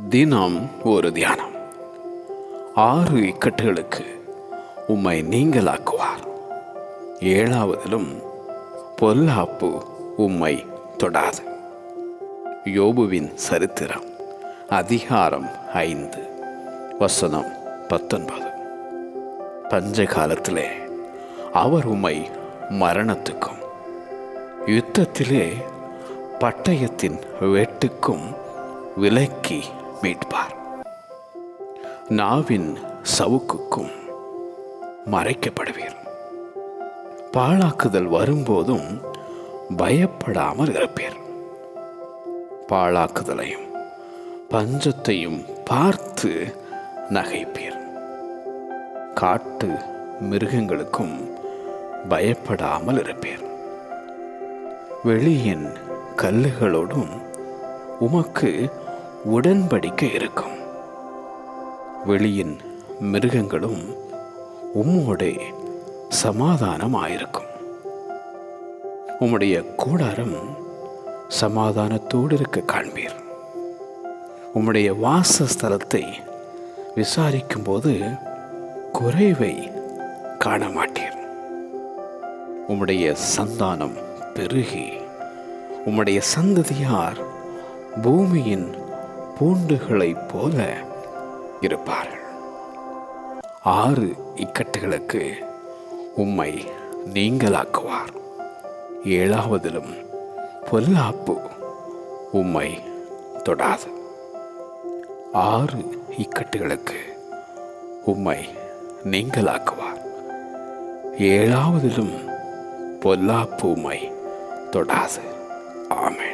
தினம் ஒரு தியானம். 6 இக்கட்டுகளுக்கு உம்மை நீங்களாக்குவார். 7ஆவதிலும் பொல்லாப்பு உம்மை தொடாது. யோபுவின் சரித்திரம் அதிகாரம் 5 வசனம் 19. பஞ்ச காலத்திலே அவர் உம்மை மரணத்துக்கும் யுத்தத்திலே பட்டயத்தின் வெட்டுக்கும் விலக்கி மீட்பார். நாவின் சவுக்குக்கும் மறைக்கப்படுவீர். பாழாக்குதல் வரும்போதும் பயப்படாமல் இருப்பீர். பாழாக்குதலையும் பஞ்சத்தையும் பார்த்து நகைப்பீர். காட்டு மிருகங்களுக்கும் பயப்படாமல் இருப்பீர். வெளியின் கல்லுகளோடும் உமக்கு உடன்படிக்கை இருக்கும். வெளியின் மிருகங்களும் உம்மோடே சமாதானமாயிருக்கும். உம்முடைய கூடாரம் சமாதானத்தோடு இருக்க காண்பீர். உம்முடைய வாசஸ்தலத்தை விசாரிக்கும் போது குறைவை காண மாட்டீர். உம்முடைய சந்தானம் பெருகி உம்முடைய சந்ததியார் பூமியின் பூண்டுகளைப் போல இருப்பார்கள். 6 இக்கட்டுகளுக்கு உம்மை நீங்களாக்குவார். 7ஆவதிலும் பொல்லாப்பு உம்மை தொடாது. 6 இக்கட்டுகளுக்கு உம்மை நீங்களாக்குவார். 7ஆவதிலும் பொல்லாப்பு உம்மை தொடாது. ஆமென்.